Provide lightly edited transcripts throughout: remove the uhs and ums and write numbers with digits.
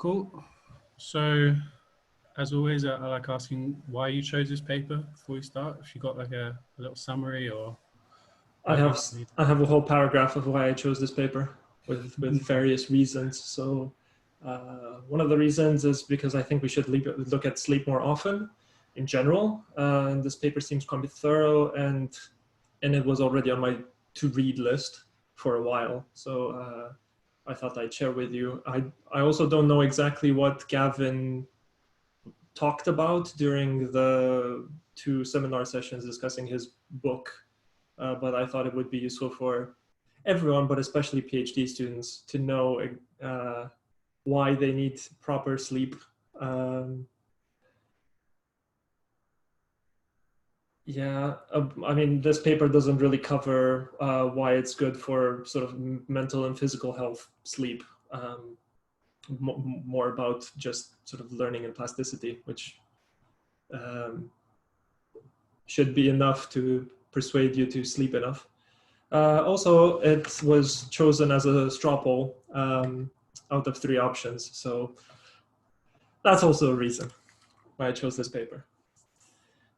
Cool. So, as always, I like asking why you chose this paper before we start. If you got like a little summary or I whatever you have feel you I have a whole paragraph of why I chose this paper with Okay. various reasons. So one of the reasons is because I think we should look at sleep more often in general. And this paper seems quite thorough, and it was already on my to read list for a while. So I thought I'd share with you. I also don't know exactly what Gavin talked about during the two seminar sessions discussing his book, but I thought it would be useful for everyone, but especially PhD students, to know why they need proper sleep. Um, I mean, this paper doesn't really cover why it's good for sort of mental and physical health sleep. More about just sort of learning and plasticity, which um, should be enough to persuade you to sleep enough. Also, it was chosen as a straw poll out of 3 options. So that's also a reason why I chose this paper.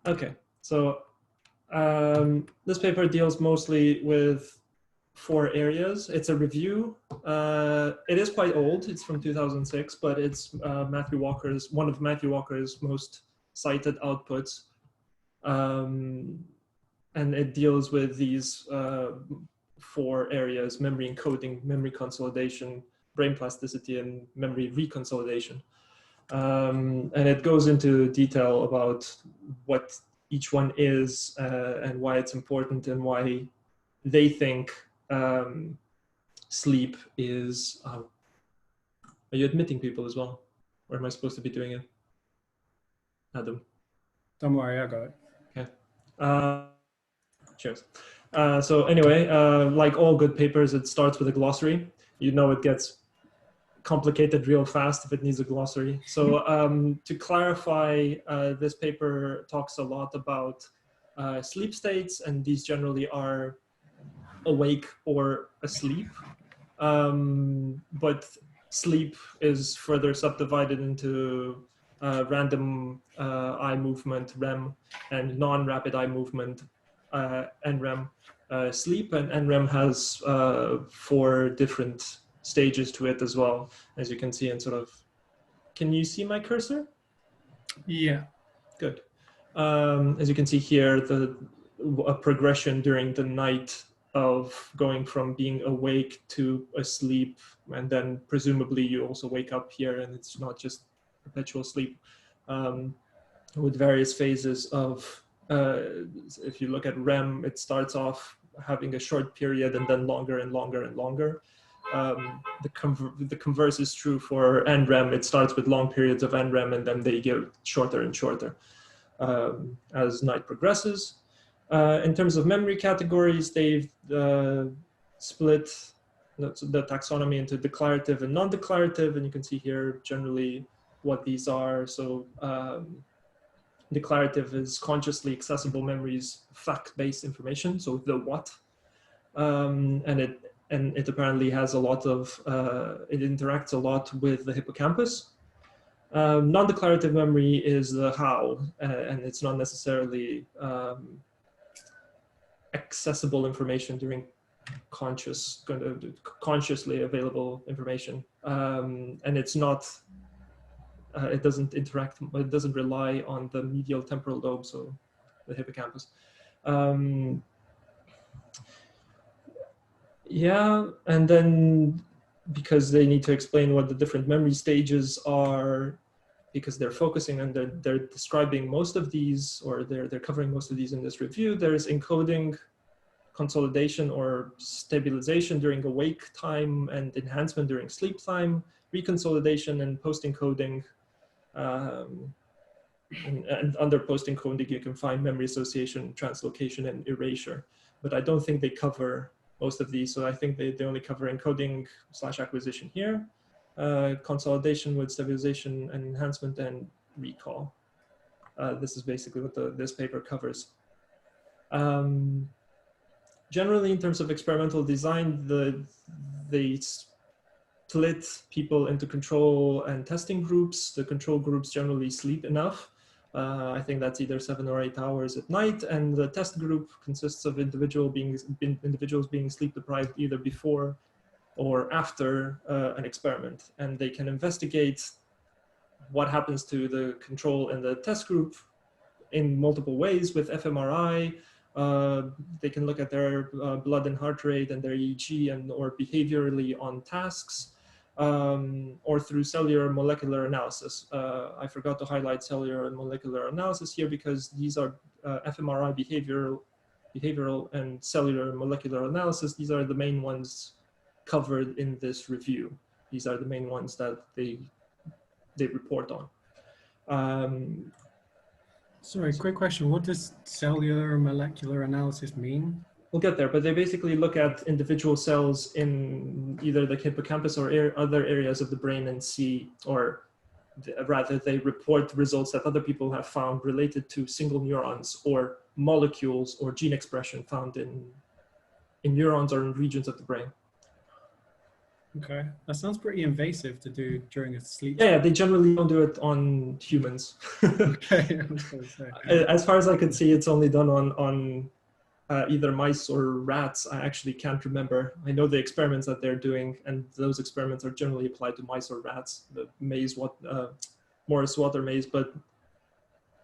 Okay, so this paper deals mostly with 4 areas. It's a review. It is quite old. It's from 2006, but it's one of Matthew Walker's most cited outputs. And it deals with these 4 areas: memory encoding, memory consolidation, brain plasticity, and memory reconsolidation. And it goes into detail about what each one is and why it's important and why they think sleep is. Are you admitting people as well? Or am I supposed to be doing it? Adam. Don't worry, I got it. Okay. Cheers. So anyway, like all good papers, it starts with a glossary. You know it gets complicated real fast if it needs a glossary. So to clarify, this paper talks a lot about sleep states, and these generally are awake or asleep. But sleep is further subdivided into random eye movement, REM, and non-rapid eye movement, NREM sleep. And NREM has 4 different stages to it as well, as you can see in sort of, can you see my cursor? Yeah. Good. As you can see here, a progression during the night of going from being awake to asleep, and then presumably you also wake up here and it's not just perpetual sleep, with various phases of, if you look at REM, it starts off having a short period and then longer and longer and longer. The converse is true for NREM. It starts with long periods of NREM and then they get shorter and shorter as night progresses. In terms of memory categories, they've split the taxonomy into declarative and non-declarative, and you can see here generally what these are. So declarative is consciously accessible memories, fact-based information, so the what, and it apparently has a lot of, it interacts a lot with the hippocampus. Non-declarative memory is the how, and it's not necessarily accessible information during consciously available information, and it's not. It doesn't interact. It doesn't rely on the medial temporal lobe, so the hippocampus. Yeah, and then because they need to explain what the different memory stages are, because they're focusing and they're describing most of these, or they're covering most of these in this review. There's encoding, consolidation or stabilization during awake time, and enhancement during sleep time, reconsolidation and post-encoding. And under post-encoding, you can find memory association, translocation, and erasure. But I don't think they cover most of these. So I think they only cover encoding / acquisition here, consolidation with stabilization and enhancement, and recall. This is basically what this paper covers. Generally, in terms of experimental design, they split people into control and testing groups. The control groups generally sleep enough. I think that's either 7 or 8 hours at night, and the test group consists of individuals being sleep deprived either before or after an experiment, and they can investigate what happens to the control and the test group in multiple ways with fMRI. They can look at their blood and heart rate and their EEG and or behaviorally on tasks, or through cellular molecular analysis. I forgot to highlight cellular and molecular analysis here because these are fMRI behavioral and cellular and molecular analysis. These are the main ones covered in this review. These are the main ones that they report on. Sorry, quick question. What does cellular molecular analysis mean? We'll get there, but they basically look at individual cells in either the hippocampus or other areas of the brain and see, or rather they report results that other people have found related to single neurons or molecules or gene expression found in neurons or in regions of the brain. Okay, that sounds pretty invasive to do during a sleep. Yeah, they generally don't do it on humans. Okay, I was going to say. As far as I could see, it's only done on either mice or rats. I actually can't remember. I know the experiments that they're doing, and those experiments are generally applied to mice or rats. The Morris-Water maze, but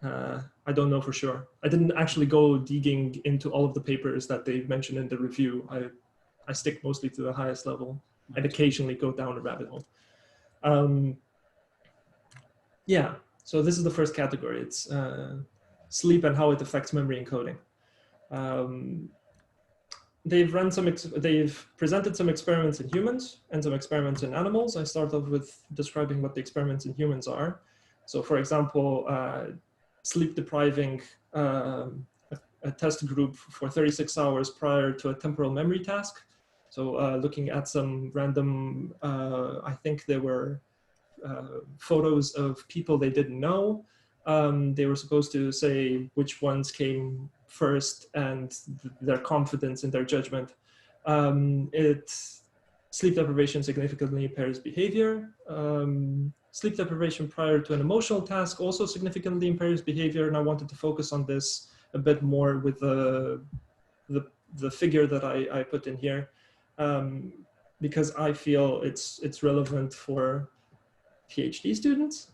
I don't know for sure. I didn't actually go digging into all of the papers that they mentioned in the review. I stick mostly to the highest level and occasionally go down a rabbit hole. Yeah, so this is the first category. It's sleep and how it affects memory encoding. They've presented some experiments in humans and some experiments in animals. I start off with describing what the experiments in humans are. So for example, sleep depriving a test group for 36 hours prior to a temporal memory task. So looking at some random, I think there were photos of people they didn't know. They were supposed to say which ones came first and their confidence in their judgment. Sleep deprivation significantly impairs behavior. Sleep deprivation prior to an emotional task also significantly impairs behavior, and I wanted to focus on this a bit more with the figure that I put in here, because I feel it's relevant for PhD students,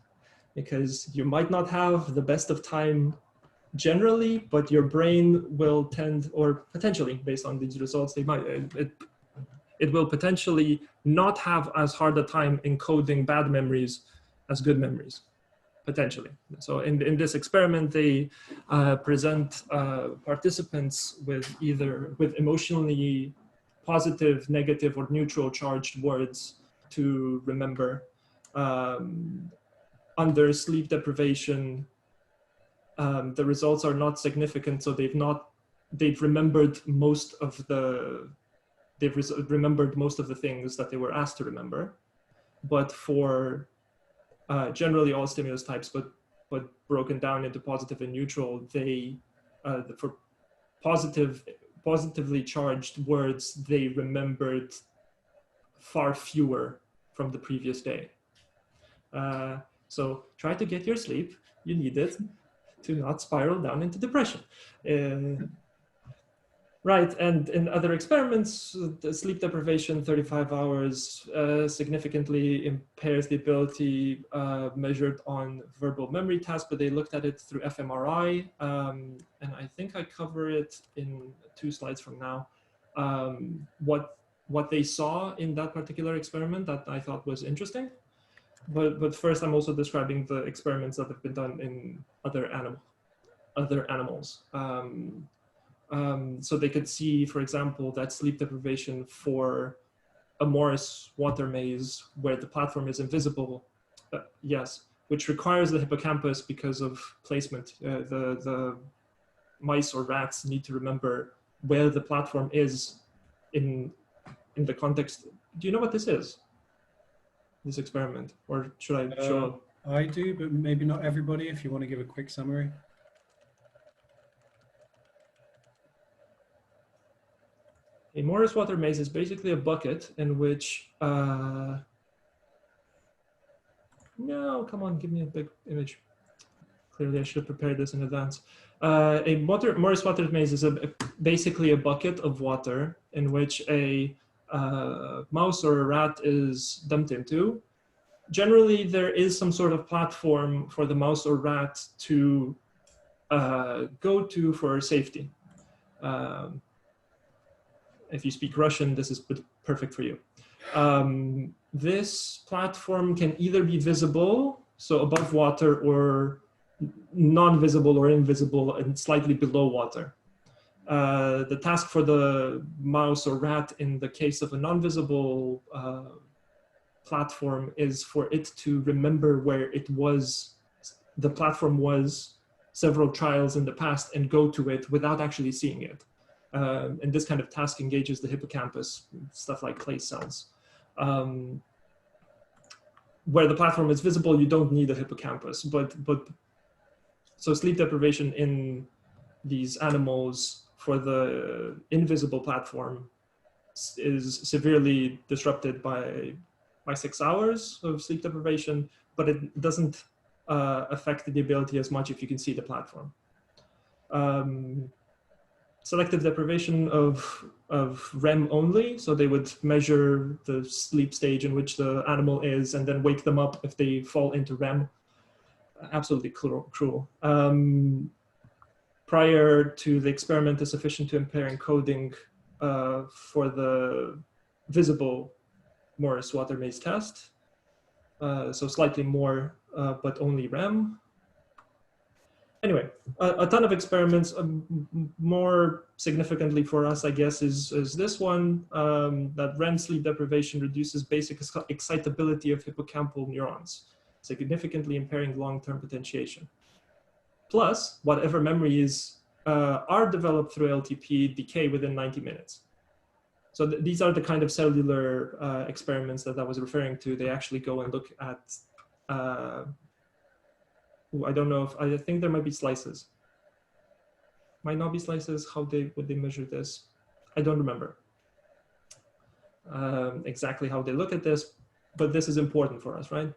because you might not have the best of time generally, but your brain will tend, or potentially based on these results, it will potentially not have as hard a time encoding bad memories as good memories, potentially. So in this experiment, they present participants with emotionally positive, negative, or neutral charged words to remember. Under sleep deprivation, the results are not significant, so they've remembered most of the things that they were asked to remember. But for generally all stimulus types, but broken down into positive and neutral, for positively charged words, they remembered far fewer from the previous day. So try to get your sleep. You need it to not spiral down into depression. Right, and in other experiments, the sleep deprivation, 35 hours, significantly impairs the ability measured on verbal memory tasks, but they looked at it through fMRI, and I think I cover it in 2 slides from now. What they saw in that particular experiment that I thought was interesting. But first, I'm also describing the experiments that have been done in other animals. So they could see, for example, that sleep deprivation for a Morris-Water maze where the platform is invisible, yes, which requires the hippocampus because of placement. The mice or rats need to remember where the platform is in the context. Do you know what this is? This experiment, or should I show up? I do, but maybe not everybody, if you want to give a quick summary. A Morris-Water maze is basically a bucket in which No, come on, give me a big image. Clearly, I should have prepared this in advance. Morris water maze is basically a bucket of water in which a mouse or a rat is dumped into. Generally, there is some sort of platform for the mouse or rat to go to for safety. Um, if you speak Russian, this is perfect for you. This platform can either be visible, so above water, or non-visible or invisible and slightly below water. The task for the mouse or rat in the case of a non-visible platform is for it to remember where it was, the platform was several trials in the past, and go to it without actually seeing it. And this kind of task engages the hippocampus, stuff like clay cells. Where the platform is visible, you don't need a hippocampus, but so sleep deprivation in these animals for the invisible platform is severely disrupted by 6 hours of sleep deprivation, but it doesn't affect the ability as much if you can see the platform. Selective deprivation of REM only, so they would measure the sleep stage in which the animal is and then wake them up if they fall into REM. Absolutely cruel. Prior to the experiment is sufficient to impair encoding for the visible Morris water maze test. So slightly more, but only REM. Anyway, a ton of experiments. More significantly for us, I guess, is this one, that REM sleep deprivation reduces basic excitability of hippocampal neurons, significantly impairing long-term potentiation. Plus, whatever memories are developed through LTP decay within 90 minutes. So these are the kind of cellular experiments that I was referring to. They actually go and look at, I don't know if, I think there might be slices. Might not be slices, would they measure this? I don't remember exactly how they look at this, but this is important for us, right?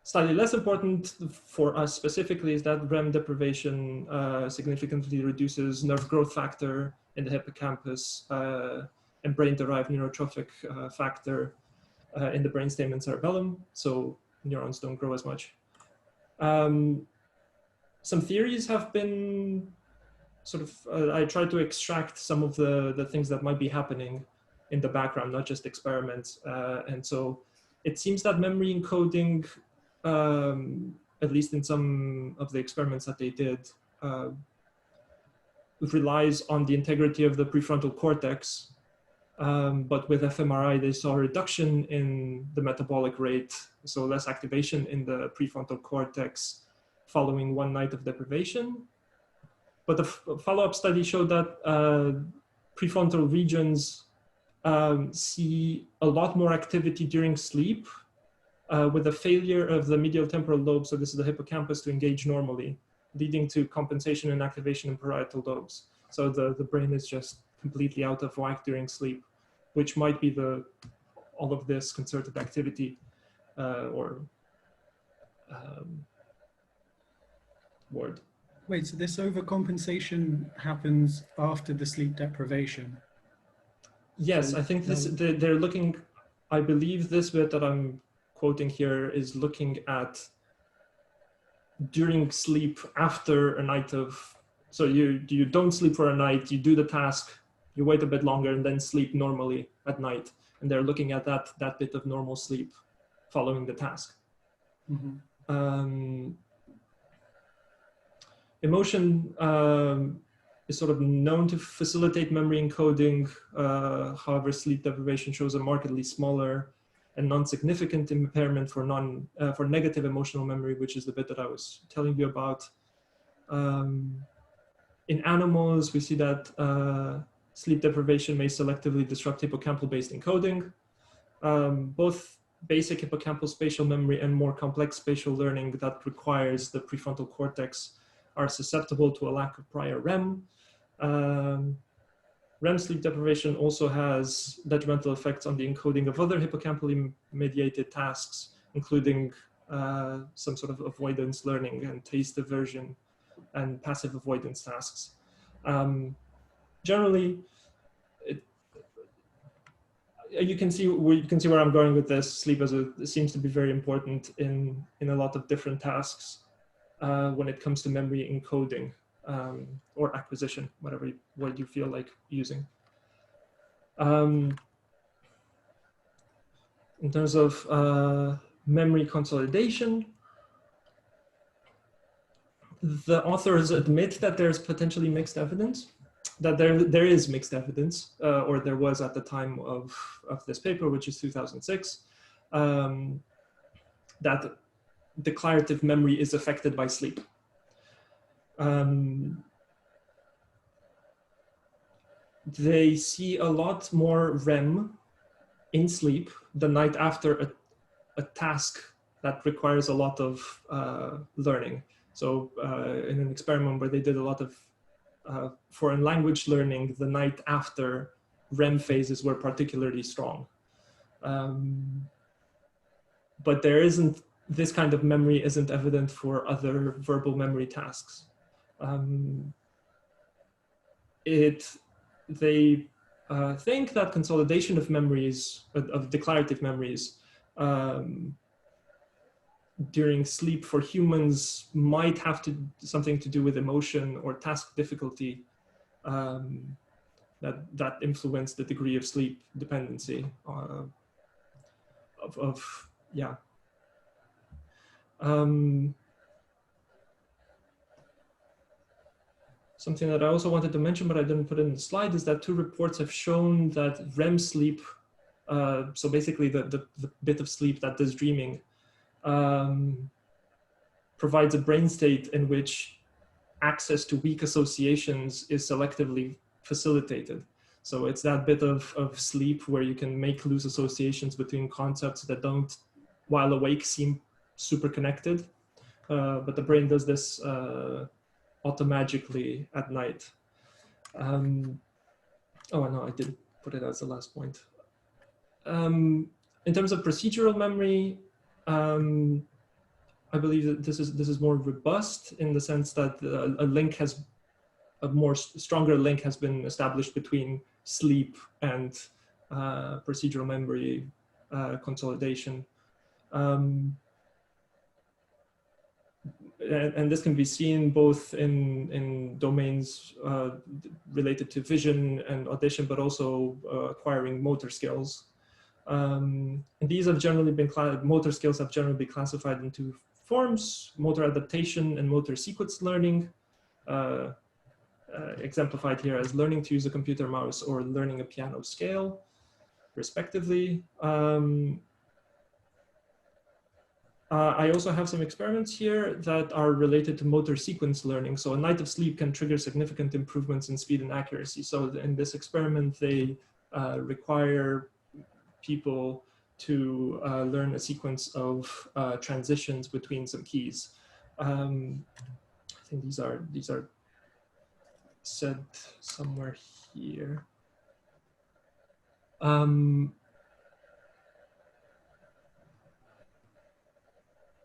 Slightly less important for us specifically is that REM deprivation significantly reduces nerve growth factor in the hippocampus and brain-derived neurotrophic factor in the brainstem and cerebellum, so neurons don't grow as much. Some theories have been sort of, I tried to extract some of the things that might be happening in the background, not just experiments. And so it seems that memory encoding, at least in some of the experiments that they did, relies on the integrity of the prefrontal cortex. But with fMRI, they saw a reduction in the metabolic rate, so less activation in the prefrontal cortex following one night of deprivation. But the follow-up study showed that prefrontal regions see a lot more activity during sleep with a failure of the medial temporal lobe, so this is the hippocampus, to engage normally, leading to compensation and activation in parietal lobes. So the brain is just completely out of whack during sleep, which might be all of this concerted activity word. Wait, so this overcompensation happens after the sleep deprivation? Yes, So I think they're looking, I believe this bit that I'm quoting here is looking at during sleep after a night of, so you don't sleep for a night, you do the task, you wait a bit longer and then sleep normally at night. And they're looking at that bit of normal sleep following the task. Mm-hmm. Emotion is sort of known to facilitate memory encoding. However, sleep deprivation shows a markedly smaller and non-significant impairment for negative emotional memory, which is the bit that I was telling you about. In animals, we see that sleep deprivation may selectively disrupt hippocampal-based encoding. Both basic hippocampal spatial memory and more complex spatial learning that requires the prefrontal cortex are susceptible to a lack of prior REM. REM sleep deprivation also has detrimental effects on the encoding of other hippocampally mediated tasks, including some sort of avoidance learning and taste aversion and passive avoidance tasks. Generally, you can see where I'm going with this. Sleep seems to be very important in a lot of different tasks when it comes to memory encoding or acquisition, whatever word you feel like using. In terms of memory consolidation, the authors admit that there's potentially mixed evidence, that there is mixed evidence, or there was at the time of this paper, which is 2006, that declarative memory is affected by sleep. They see a lot more REM in sleep the night after a task that requires a lot of learning. So in an experiment where they did a lot of foreign language learning, the night after, REM phases were particularly strong. But this kind of memory isn't evident for other verbal memory tasks. They think that consolidation of memories, of declarative memories, during sleep for humans might have something to do with emotion or task difficulty that influence the degree of sleep dependency yeah. Something that I also wanted to mention, but I didn't put it in the slide, is that 2 reports have shown that REM sleep, so basically the bit of sleep that does dreaming, provides a brain state in which access to weak associations is selectively facilitated. So it's that bit of sleep where you can make loose associations between concepts that don't, while awake, seem super connected. But the brain does this automagically at night. Oh, no, I did put it as the last point. In terms of procedural memory, I believe that this is more robust in the sense that a more stronger link has been established between sleep and procedural memory consolidation. And this can be seen both in domains related to vision and audition, but also acquiring motor skills. And these have generally been, motor skills have generally been classified into forms: motor adaptation and motor sequence learning, exemplified here as learning to use a computer mouse or learning a piano scale, respectively. I also have some experiments here that are related to motor sequence learning. So a night of sleep can trigger significant improvements in speed and accuracy. So in this experiment, they require people to learn a sequence of transitions between some keys. I think these are said somewhere here.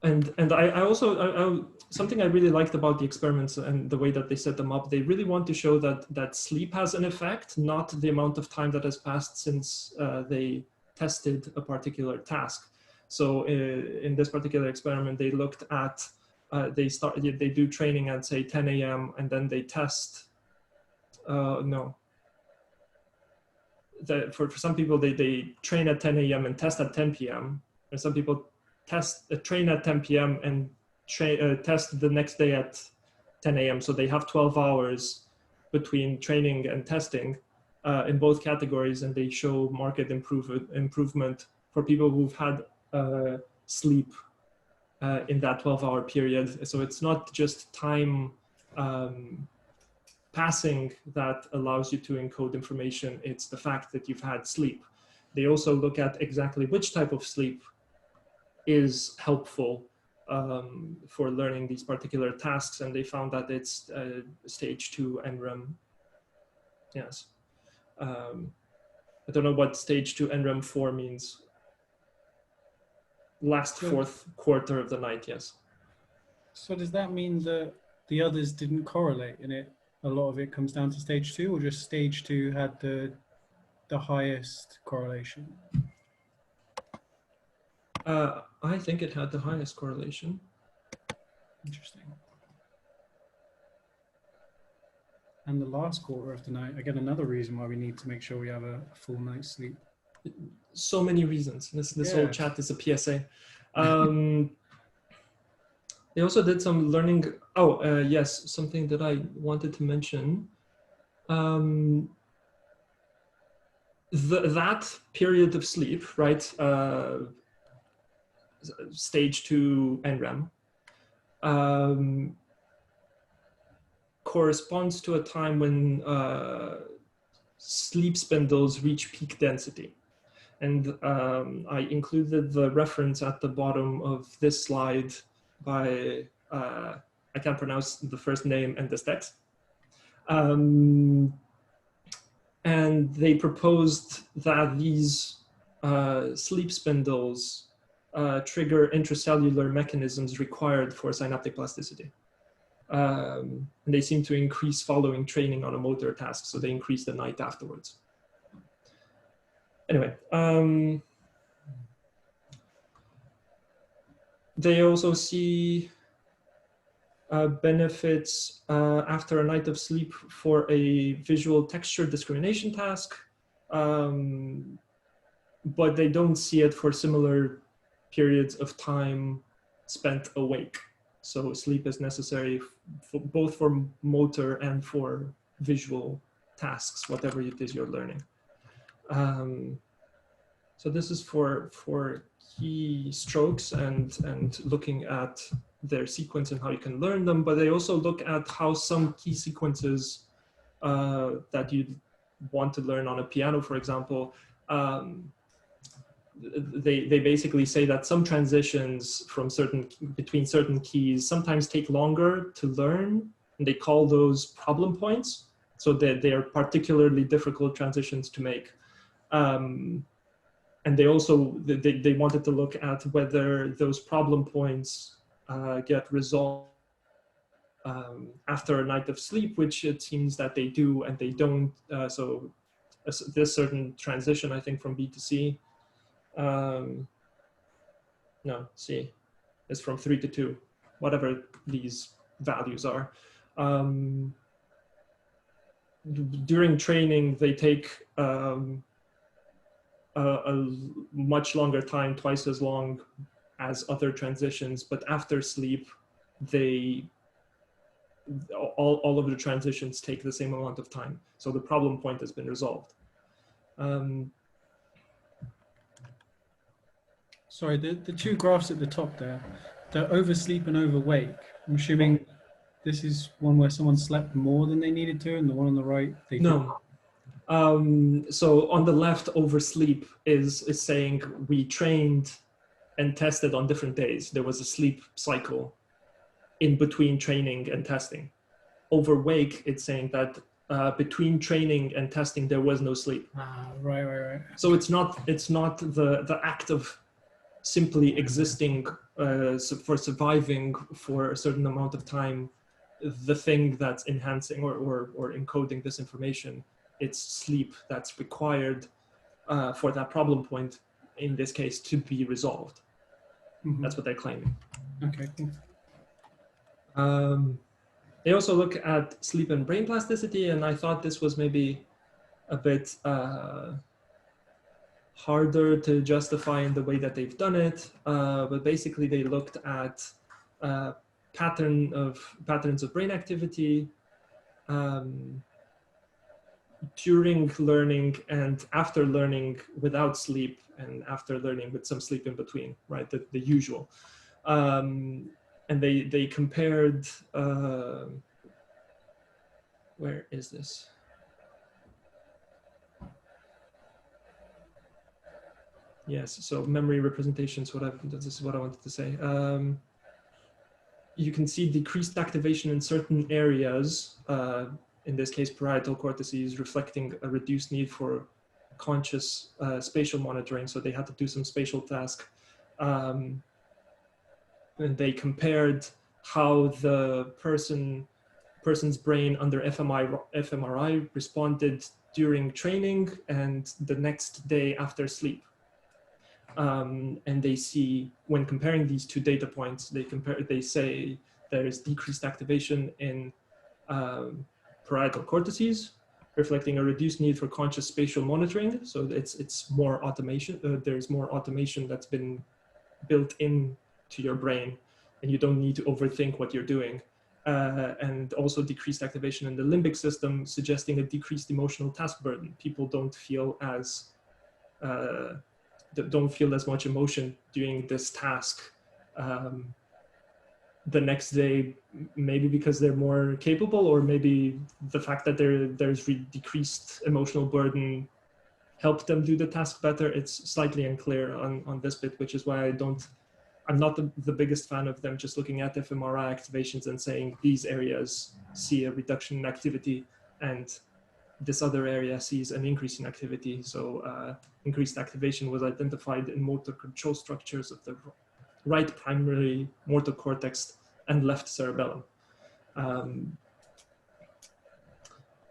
And I also, something I really liked about the experiments and the way that they set them up, they really want to show that sleep has an effect, not the amount of time that has passed since they tested a particular task. So in this particular experiment, they looked at, they do training at say 10 a.m. and then they test, for some people, they train at 10 a.m. and test at 10 p.m. And some people train at 10 p.m. and test the next day at 10 a.m. So they have 12 hours between training and testing in both categories, and they show marked improvement for people who've had sleep in that 12-hour period. So it's not just time passing that allows you to encode information, it's the fact that you've had sleep. They also look at exactly which type of sleep is helpful for learning these particular tasks, and they found that it's stage 2 NREM. Yes. I don't know what stage 2 NREM 4 means. Last So, fourth quarter of the night, yes. so does that mean that the others didn't correlate and a lot of it comes down to stage two, or just stage two had the highest correlation? I think it had the highest correlation. Interesting. And the last quarter of the night, again, another reason why we need to make sure we have a full night's sleep. So many reasons. This whole Yeah. chat is a PSA. They also did some learning. Oh, yes, something that I wanted to mention. That period of sleep, right? Stage 2 NREM, corresponds to a time when sleep spindles reach peak density. And I included the reference at the bottom of this slide by, I can't pronounce the first name and this text. And they proposed that these sleep spindles trigger intracellular mechanisms required for synaptic plasticity. And they seem to increase following training on a motor task, so they increase the night afterwards. Anyway, they also see benefits after a night of sleep for a visual texture discrimination task, but they don't see it for similar periods of time spent awake. So sleep is necessary both for motor and for visual tasks, whatever it is you're learning. So this is for key strokes and looking at their sequence and how you can learn them, but they also look at how some key sequences that you want to learn on a piano, for example, they basically say that some transitions from between certain keys sometimes take longer to learn, and they call those problem points. So that they are particularly difficult transitions to make. And they also they wanted to look at whether those problem points get resolved after a night of sleep, which it seems that they do and they don't. So this certain transition, I think, from B to C. No, C is from 3 to 2, whatever these values are. During training, they take a much longer time, twice as long as other transitions, but after sleep, all of the transitions take the same amount of time. So the problem point has been resolved. Sorry, the two graphs at the top there, the oversleep and overwake. I'm assuming this is one where someone slept more than they needed to, and the one on the right, they didn't. No. So on the left, oversleep is saying we trained and tested on different days. There was a sleep cycle in between training and testing. Overwake, it's saying that between training and testing, there was no sleep. Ah, right. So it's not the act of simply existing for surviving for a certain amount of time, the thing that's enhancing or encoding this information. It's sleep that's required for that problem point, in this case, to be resolved. Mm-hmm. That's what they're claiming. Okay, cool. They also look at sleep and brain plasticity, and I thought this was maybe a bit harder to justify in the way that they've done it, but basically they looked at patterns of brain activity during learning and after learning without sleep, and after learning with some sleep in between, right? The usual. And they compared, where is this? Yes, so memory representations, this is what I wanted to say. You can see decreased activation in certain areas in this case, parietal cortices, reflecting a reduced need for conscious spatial monitoring. So they had to do some spatial task. And they compared how the person's brain under fMRI responded during training and the next day after sleep. And they see, when comparing these two data points, they say there is decreased activation in parietal cortices, reflecting a reduced need for conscious spatial monitoring. So it's more automation. There's more automation that's been built in to your brain, and you don't need to overthink what you're doing. And also decreased activation in the limbic system, suggesting a decreased emotional task burden. People don't feel as much emotion doing this task the next day, maybe because they're more capable, or maybe the fact that there's decreased emotional burden helped them do the task better. It's slightly unclear on this bit, which is why I'm not the biggest fan of them just looking at fMRI activations and saying these areas see a reduction in activity and this other area sees an increase in activity. So increased activation was identified in motor control structures of the right primary motor cortex and left cerebellum.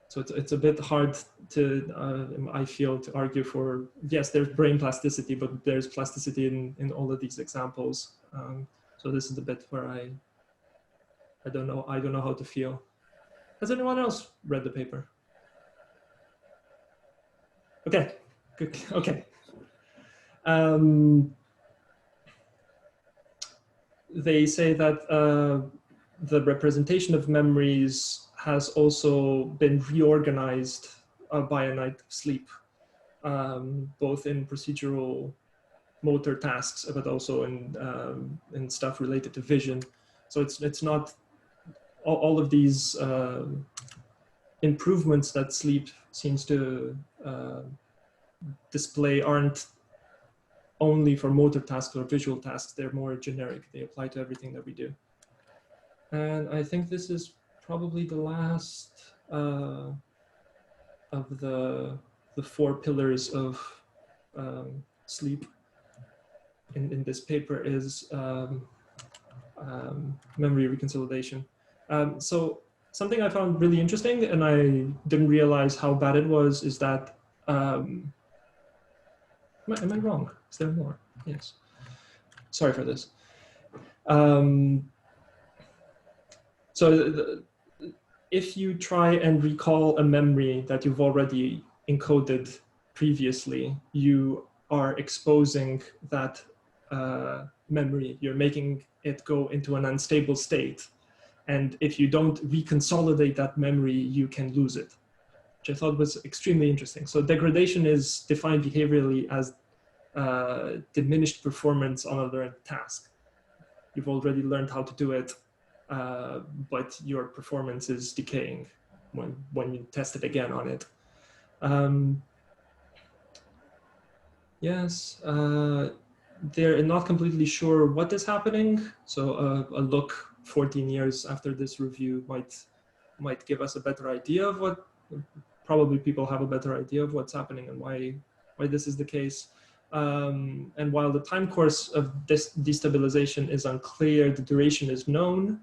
So it's a bit hard to, I feel, to argue for, yes, there's brain plasticity, but there's plasticity in all of these examples. So this is the bit where I don't know how to feel. Has anyone else read the paper? Okay, good, okay. They say that the representation of memories has also been reorganized by a night of sleep, both in procedural motor tasks, but also in stuff related to vision. So it's not all of these improvements that sleep seems to display aren't only for motor tasks or visual tasks. They're more generic. They apply to everything that we do. And I think this is probably the last of the four pillars of sleep in this paper is memory reconsolidation. So something I found really interesting, and I didn't realize how bad it was, is that am I wrong? Is there more? Yes. Sorry for this. So if you try and recall a memory that you've already encoded previously, you are exposing that memory. You're making it go into an unstable state. And if you don't reconsolidate that memory, you can lose it, which I thought was extremely interesting. So degradation is defined behaviorally as diminished performance on a learned task. You've already learned how to do it, but your performance is decaying when you test it again on it. Yes, they're not completely sure what is happening. So a look 14 years after this review might give us a better idea of what, probably people have a better idea of what's happening and why this is the case. And while the time course of this destabilization is unclear, the duration is known.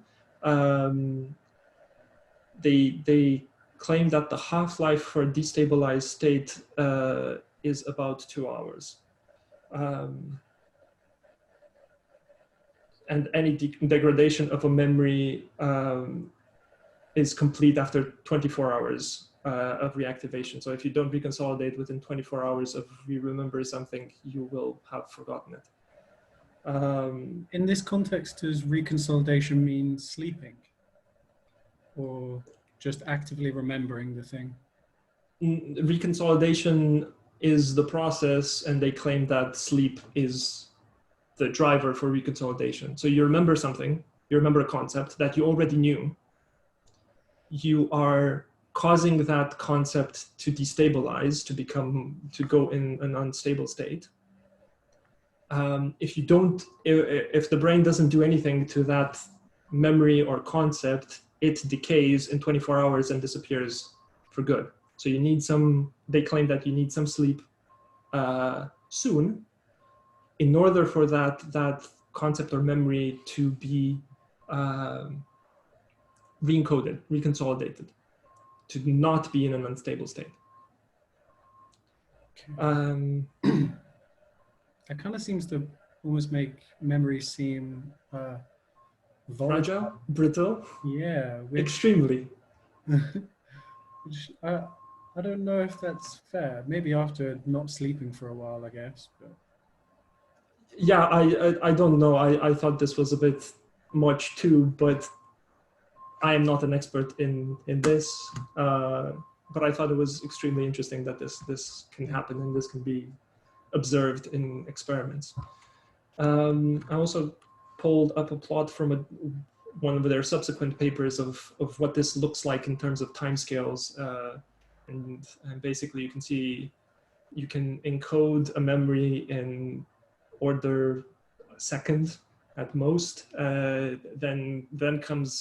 They claim that the half-life for a destabilized state is about 2 hours. And any degradation of a memory is complete after 24 hours of reactivation. So if you don't reconsolidate within 24 hours of remembering something, you will have forgotten it. In this context, does reconsolidation mean sleeping? Or just actively remembering the thing? Reconsolidation is the process, and they claim that sleep is the driver for reconsolidation. So you remember something, you remember a concept that you already knew. You are causing that concept to destabilize, to go in an unstable state. If the brain doesn't do anything to that memory or concept, it decays in 24 hours and disappears for good. So you need some, they claim that you need some sleep soon in order for that concept or memory to be re-encoded, reconsolidated, to not be in an unstable state. Okay. That kind of seems to almost make memory seem volatile. Fragile, brittle, Yeah, extremely. which I don't know if that's fair. Maybe after not sleeping for a while, I guess. But Yeah, I don't know. I thought this was a bit much too, but I am not an expert in this. But I thought it was extremely interesting that this can happen and this can be observed in experiments. I also pulled up a plot from one of their subsequent papers of what this looks like in terms of timescales. And basically you can see, you can encode a memory in order second at most. Then comes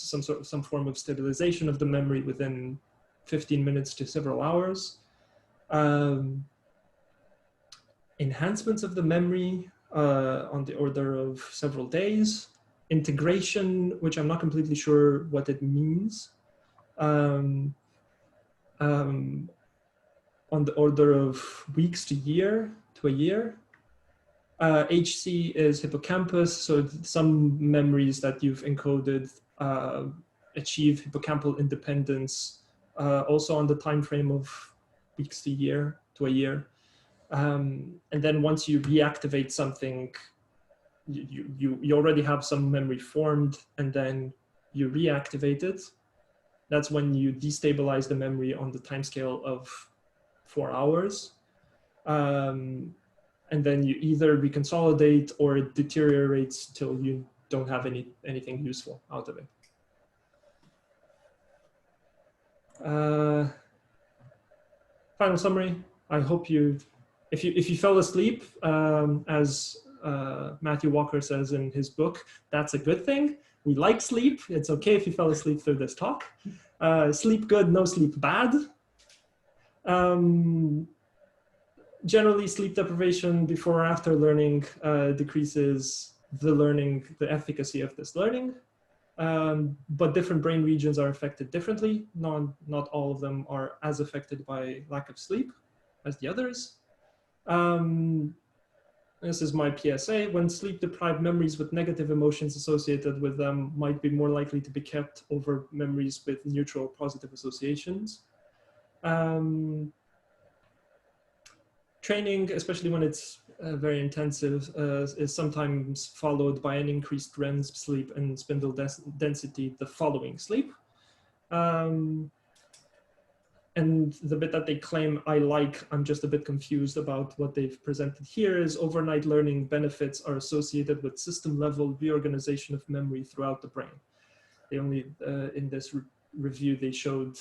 some form of stabilization of the memory within 15 minutes to several hours. Enhancements of the memory on the order of several days. Integration, which I'm not completely sure what it means, on the order of weeks to a year. HC is hippocampus, so some memories that you've encoded achieve hippocampal independence, also on the time frame of weeks to a year. And then once you reactivate something, you already have some memory formed, and then you reactivate it. That's when you destabilize the memory on the timescale of 4 hours. And then you either reconsolidate or it deteriorates till you don't have anything useful out of it. Final summary. I hope if you fell asleep, as Matthew Walker says in his book, that's a good thing. We like sleep. It's okay if you fell asleep through this talk. Sleep good, no sleep bad. Generally, sleep deprivation before or after learning decreases the efficacy of this learning. But different brain regions are affected differently. Not all of them are as affected by lack of sleep as the others. This is my PSA. When sleep deprived, memories with negative emotions associated with them might be more likely to be kept over memories with neutral positive associations. Training, especially when it's very intensive, is sometimes followed by an increased REM sleep and spindle density the following sleep. And the bit that they claim I'm just a bit confused about what they've presented here, is overnight learning benefits are associated with system level reorganization of memory throughout the brain. They only, in this review, they showed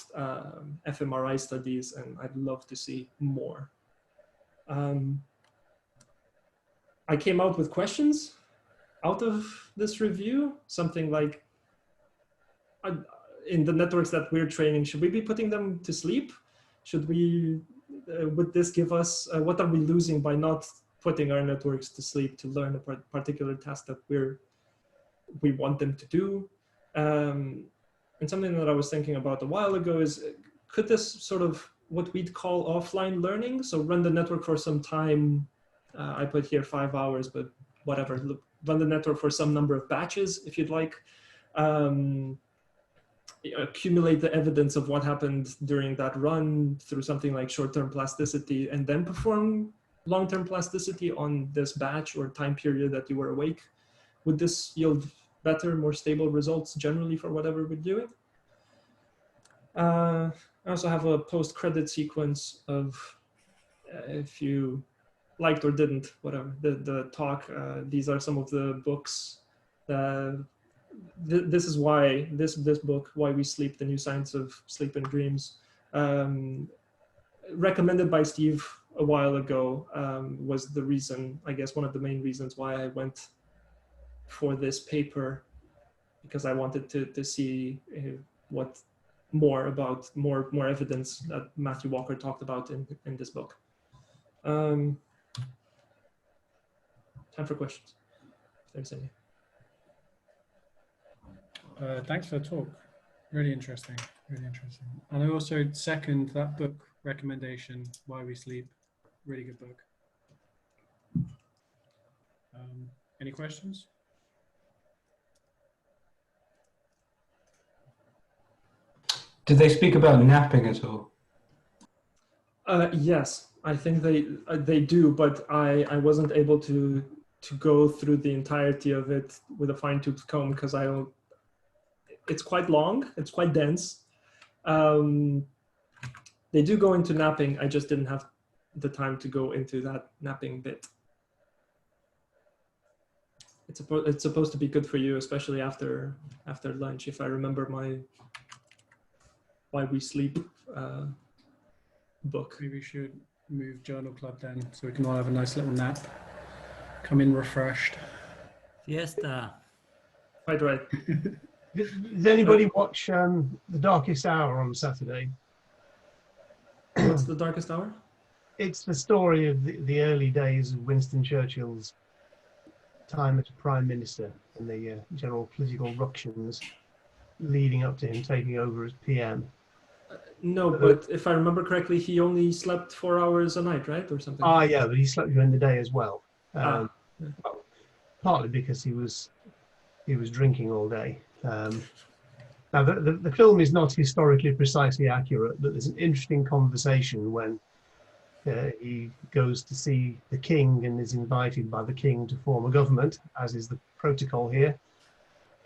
fMRI studies, and I'd love to see more. I came out with questions out of this review, something like, in the networks that we're training, should we be putting them to sleep? Should we, would this give us, what are we losing by not putting our networks to sleep to learn a particular task that we want them to do? And something that I was thinking about a while ago is, could this sort of what we'd call offline learning, so run the network for some time, I put here 5 hours, but whatever, run the network for some number of batches if you'd like, accumulate the evidence of what happened during that run through something like short-term plasticity, and then perform long-term plasticity on this batch or time period that you were awake. Would this yield better, more stable results generally for whatever we're doing? I also have a post-credit sequence of if you liked or didn't, whatever, the talk. These are some of the books. This is why, this book, Why We Sleep, The New Science of Sleep and Dreams, recommended by Steve a while ago, was the reason, I guess, one of the main reasons why I went for this paper, because I wanted to see what more about more evidence that Matthew Walker talked about in this book. Time for questions. If there's any. Thanks for the talk. Really interesting. Really interesting. And I also second that book recommendation, Why We Sleep. Really good book. Any questions? Did they speak about napping at all? Yes, I think they do, but I wasn't able to go through the entirety of it with a fine-tooth comb because it's quite long, it's quite dense. They do go into napping. I just didn't have the time to go into that napping bit. It's supposed to be good for you, especially after lunch. If I remember my Why We Sleep book. Maybe we should move Journal Club then, so we can all have a nice little nap. Come in refreshed. Fiesta. Quite right. Does anybody watch The Darkest Hour on Saturday? What's The Darkest Hour? It's the story of the early days of Winston Churchill's time as Prime Minister and the general political ructions leading up to him taking over as PM. No, but if I remember correctly, he only slept 4 hours a night, right, or something? Yeah, but he slept during the day as well. Yeah. Partly because he was drinking all day. Now, the film is not historically precisely accurate, but there's an interesting conversation when he goes to see the king and is invited by the king to form a government, as is the protocol here.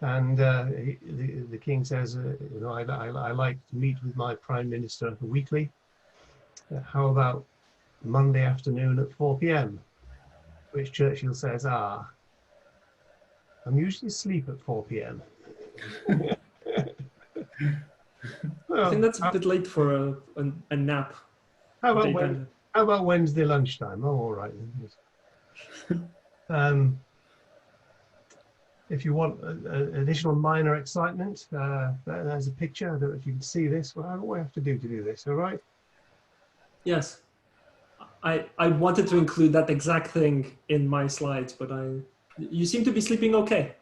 And the king says, you know, I like to meet with my prime minister weekly. How about Monday afternoon at 4 p.m? Which Churchill says, I'm usually asleep at 4 p.m. I think that's a bit late for a nap. How about Wednesday lunchtime? Oh, all right. If you want additional minor excitement, there's a picture. I don't know if you can see this. Well, what do I have to do this? All right. Yes. I wanted to include that exact thing in my slides, but you seem to be sleeping okay.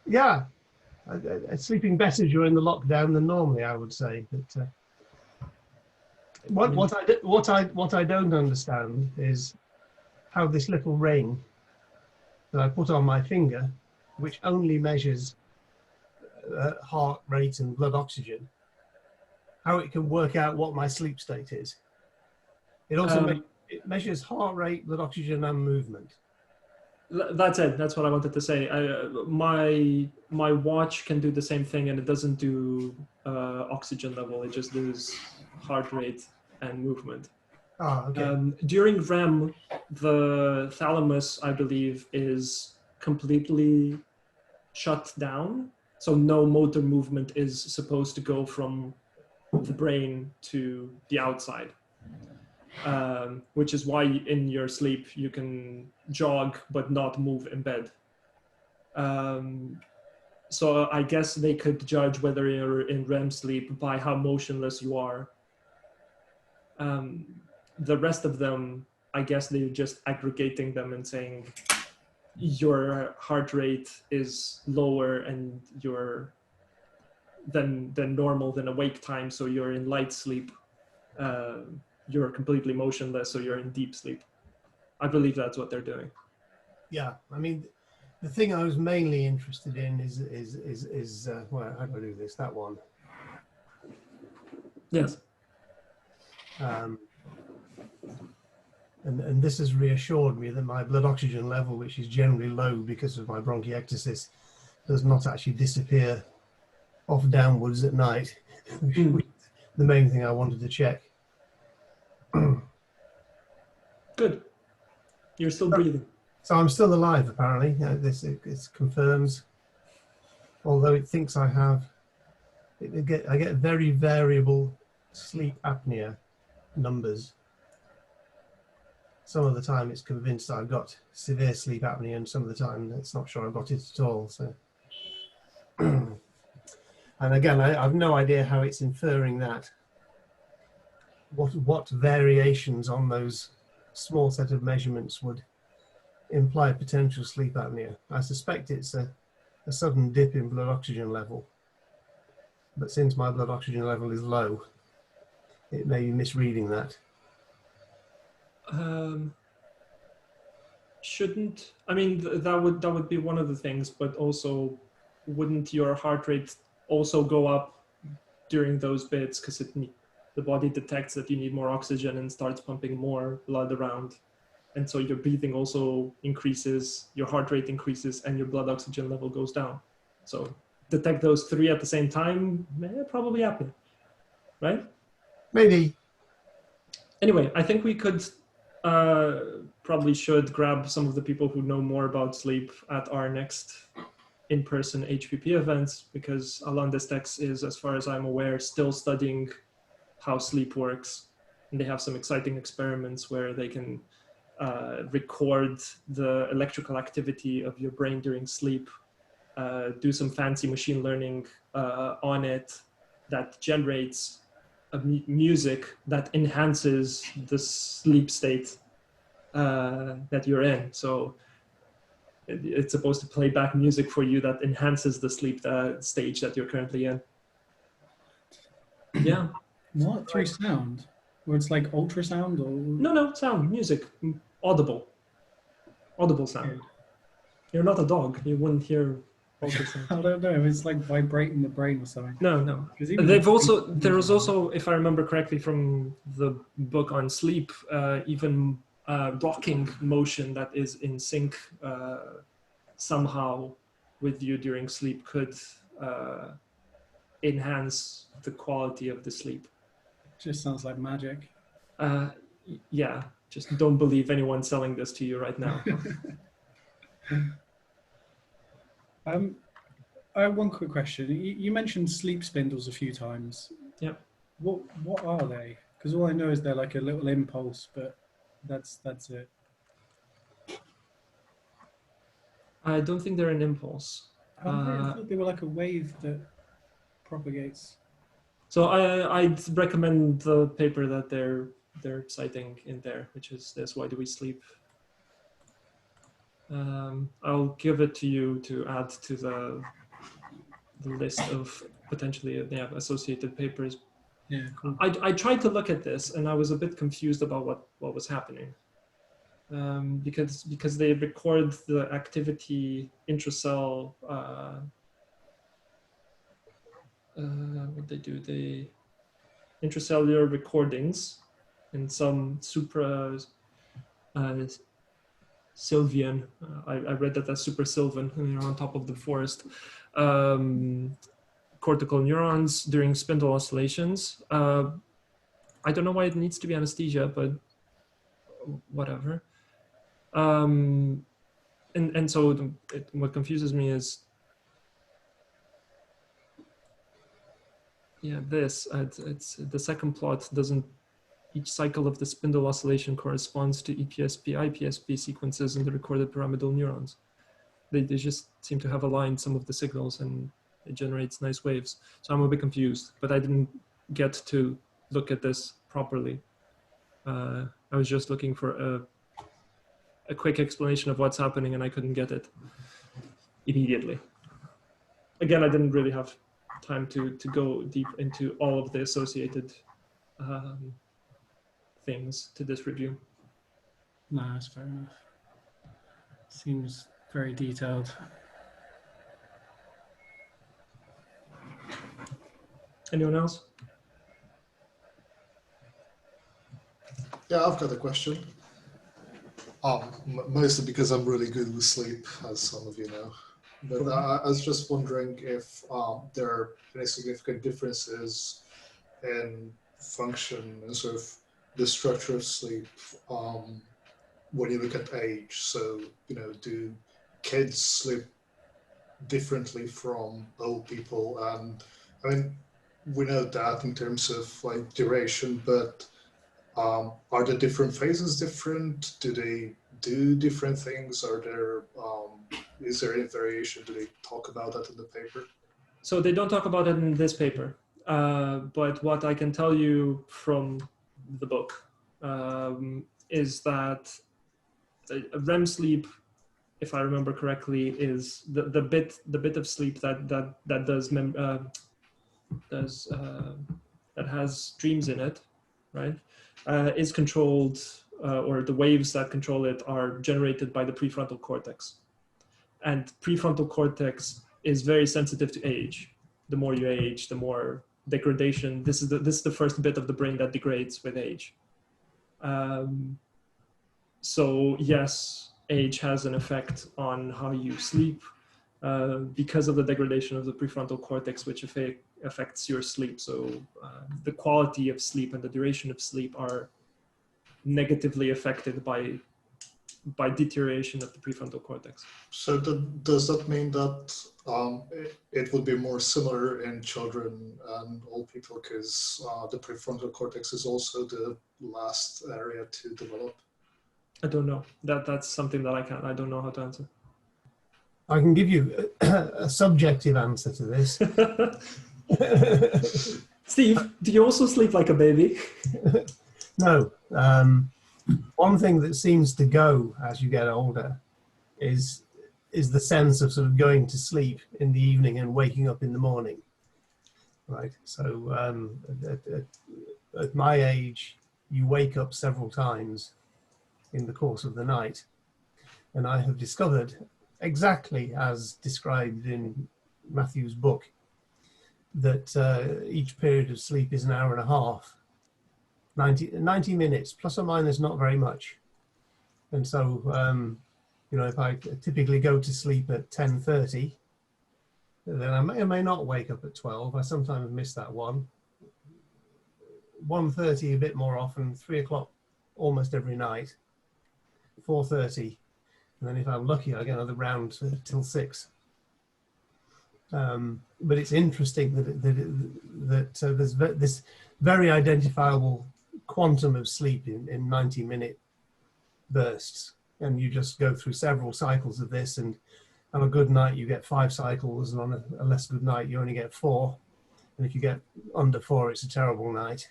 Yeah, I'm sleeping better during the lockdown than normally, I would say. But what I don't understand is how this little ring that I put on my finger, which only measures heart rate and blood oxygen, how it can work out what my sleep state is. It also it measures heart rate, blood oxygen, and movement. That's it. That's what I wanted to say. My watch can do the same thing, and it doesn't do oxygen level. It just does heart rate and movement. Oh, okay. During REM, the thalamus, I believe, is completely shut down. So no motor movement is supposed to go from the brain to the outside. Which is why in your sleep you can jog but not move in bed. So I guess they could judge whether you're in REM sleep by how motionless you are. The rest of them, I guess they're just aggregating them and saying your heart rate is lower and you're than normal than awake time, so you're in light sleep. You're completely motionless, so you're in deep sleep. I believe that's what they're doing. Yeah, I mean, the thing I was mainly interested in is well, how do I do this? That one. Yes. And this has reassured me that my blood oxygen level, which is generally low because of my bronchiectasis, does not actually disappear off downwards at night, which is the main thing I wanted to check. Good. You're still breathing. So I'm still alive, apparently. It confirms, although it thinks I have, I get very variable sleep apnea numbers. Some of the time it's convinced I've got severe sleep apnea, and some of the time it's not sure I've got it at all. So And again, I have no idea how it's inferring that. What variations on those small set of measurements would imply potential sleep apnea? I suspect it's a sudden dip in blood oxygen level. But since my blood oxygen level is low, it may be misreading that. Shouldn't, I mean, that would be one of the things, but also wouldn't your heart rate also go up during those bits because the body detects that you need more oxygen and starts pumping more blood around, and so your breathing also increases, your heart rate increases, and your blood oxygen level goes down. So detect those three at the same time, probably happen, right? Maybe. Anyway, I think we could probably should grab some of the people who know more about sleep at our next in-person HPP events, because Alain Destex is, as far as I'm aware, still studying how sleep works. And they have some exciting experiments where they can record the electrical activity of your brain during sleep, do some fancy machine learning on it that generates music that enhances the sleep state that you're in. So it's supposed to play back music for you that enhances the sleep stage that you're currently in. Yeah. What, through sound? Where it's like ultrasound or? No, sound, music, audible sound. Okay. You're not a dog. You wouldn't hear ultrasound. I don't know. It's like vibrating the brain or something. No. 'Cause even There was also, if I remember correctly from the book on sleep, even rocking motion that is in sync somehow with you during sleep could enhance the quality of the sleep. just sounds like magic. Yeah, just don't believe anyone selling this to you right now. I have one quick question. You mentioned sleep spindles a few times. Yep. What are they? Because all I know is they're like a little impulse, but that's it. I don't think they're an impulse. I thought they were like a wave that propagates. So I'd recommend the paper that they're citing in there, which is this: Why Do We Sleep? I'll give it to you to add to the list of potentially associated papers. Yeah, cool. I tried to look at this and I was a bit confused about what was happening. Because they record the activity intracell. What they do? They intracellular recordings in some supra Sylvian. I read that as super Sylvan, on top of the forest. Cortical neurons during spindle oscillations. I don't know why it needs to be anesthesia, but whatever. And so what confuses me is, it's the second plot doesn't, each cycle of the spindle oscillation corresponds to EPSP, IPSP sequences in the recorded pyramidal neurons. They just seem to have aligned some of the signals and it generates nice waves. So I'm a bit confused, but I didn't get to look at this properly. I was just looking for a quick explanation of what's happening and I couldn't get it immediately. Again, I didn't really have time to go deep into all of the associated things to this review. No, that's fair enough. Seems very detailed. Anyone else? Yeah, I've got a question. Mostly because I'm really good with sleep, as some of you know. But I was just wondering if there are any significant differences in function and sort of the structure of sleep when you look at age. So, do kids sleep differently from old people? And I mean, we know that in terms of like duration, but are the different phases different? Do they do different things? Are there is there any variation? Do they talk about that in the paper? So they don't talk about it in this paper, but what I can tell you from the book is that REM sleep, if I remember correctly, is the bit of sleep that has dreams in it, right? Is controlled, or the waves that control it are generated by the prefrontal cortex, and prefrontal cortex is very sensitive to age. The more you age, the more degradation. This is the first bit of the brain that degrades with age. So yes, age has an effect on how you sleep because of the degradation of the prefrontal cortex, which affects your sleep. So the quality of sleep and the duration of sleep are negatively affected by deterioration of the prefrontal cortex. So does that mean that it would be more similar in children and old people because the prefrontal cortex is also the last area to develop? I don't know. That's something that I don't know how to answer. I can give you a subjective answer to this. Steve, do you also sleep like a baby? No. One thing that seems to go as you get older is the sense of sort of going to sleep in the evening and waking up in the morning. Right. So at my age, you wake up several times in the course of the night. And I have discovered, exactly as described in Matthew's book, that each period of sleep is an hour and a half, 90 minutes, plus or minus, not very much. And so, you know, if I typically go to sleep at 10:30, then I may or may not wake up at 12. I sometimes miss that one. 1:30 a bit more often, 3 o'clock almost every night, 4:30. And then if I'm lucky, I get another round till 6. But it's interesting that there's this very identifiable quantum of sleep in 90-minute bursts. And you just go through several cycles of this, and on a good night, you get 5 cycles, and on a less good night, you only get 4. And if you get under 4, it's a terrible night.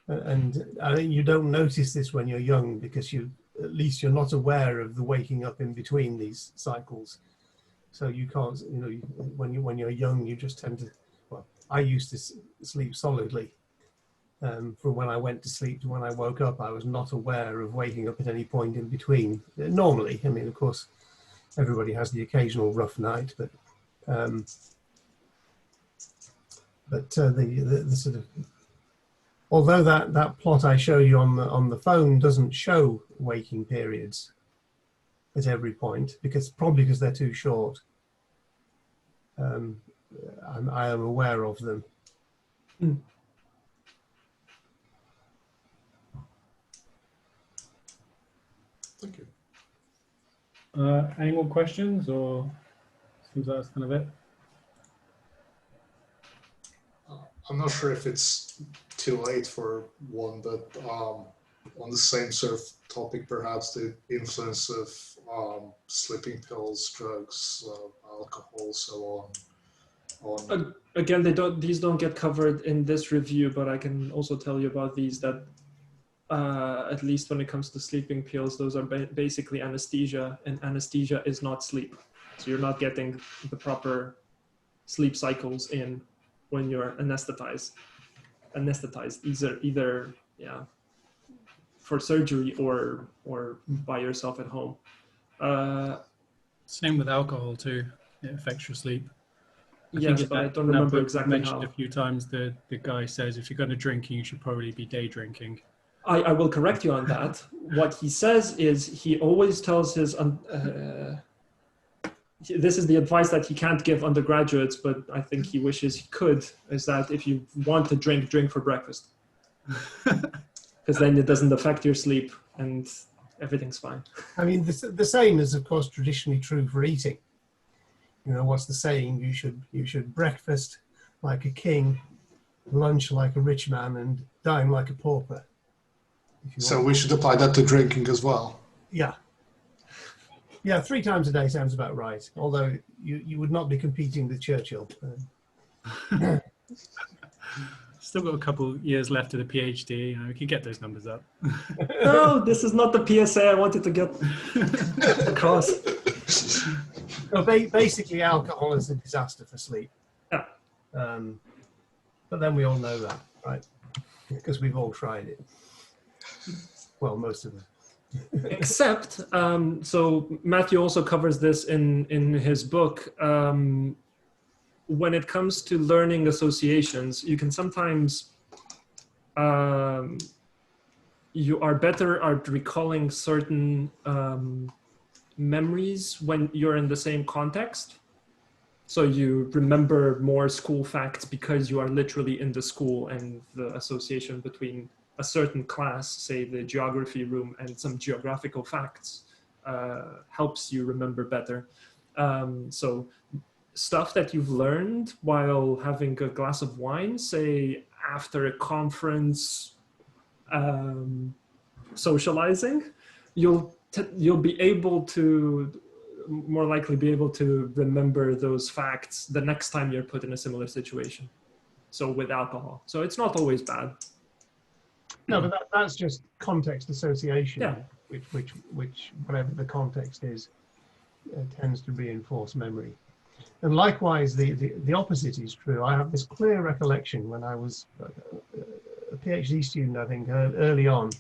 And I think you don't notice this when you're young because at least you're not aware of the waking up in between these cycles. So you can't, you know, when you're young, you just tend to, well, I used to sleep solidly. From when I went to sleep to when I woke up, I was not aware of waking up at any point in between. Normally, I mean, of course, everybody has the occasional rough night, but the sort of, although that plot I showed you on the phone doesn't show waking periods at every point, probably because they're too short. I am aware of them. Mm. Thank you. Any more questions, or seems like that's kind of it? I'm not sure if it's too late for one, but on the same sort of topic, perhaps the influence of sleeping pills, drugs, alcohol, so on. Again, these don't get covered in this review, but I can also tell you about these that at least when it comes to sleeping pills, those are basically anesthesia, and anesthesia is not sleep. So you're not getting the proper sleep cycles in when you're anesthetized. Either for surgery or by yourself at home. Same with alcohol too. It affects your sleep. Yes, but I don't remember exactly mentioned how. A few times the guy says if you're going to drink, you should probably be day drinking. I will correct you on that. What he says is he always tells his this is the advice that he can't give undergraduates, but I think he wishes he could, is that if you want to drink, drink for breakfast. Because then it doesn't affect your sleep and everything's fine. I mean, the same is, of course, traditionally true for eating. You know, what's the saying? You should breakfast like a king, lunch like a rich man, and dine like a pauper. So we should apply that to drinking as well. Yeah. Yeah, 3 times a day sounds about right. Although you would not be competing with Churchill. Still got a couple years left of the PhD. You know, we can get those numbers up. No, this is not the PSA I wanted to get across. So basically, alcohol is a disaster for sleep. Yeah. But then we all know that, right? Because we've all tried it. Well, most of them. Except, so Matthew also covers this in his book. When it comes to learning associations, you can sometimes, you are better at recalling certain memories when you're in the same context. So you remember more school facts because you are literally in the school, and the association between a certain class, say the geography room, and some geographical facts helps you remember better. So stuff that you've learned while having a glass of wine, say after a conference, socializing, you'll be able to more likely be able to remember those facts the next time you're put in a similar situation. So with alcohol, so it's not always bad. No, but that's just context association. Yeah. Which whatever the context is, tends to reinforce memory. And likewise, the opposite is true. I have this clear recollection when I was a PhD student, I think, early on,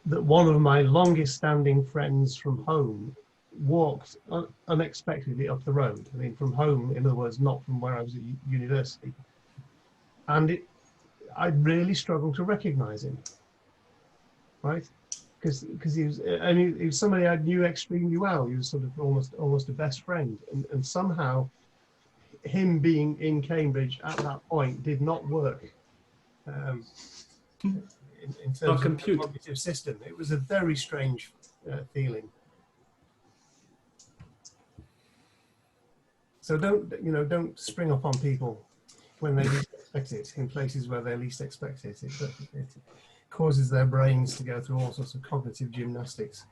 that one of my longest standing friends from home walked unexpectedly up the road. I mean, from home, in other words, not from where I was at university. And I really struggled to recognize him, right? Because he was somebody I knew extremely well. He was sort of almost a best friend, and somehow him being in Cambridge at that point did not work in terms of the cognitive system. It was a very strange feeling. So don't spring up on people when they least expect it, in places where they least expect it. It causes their brains to go through all sorts of cognitive gymnastics.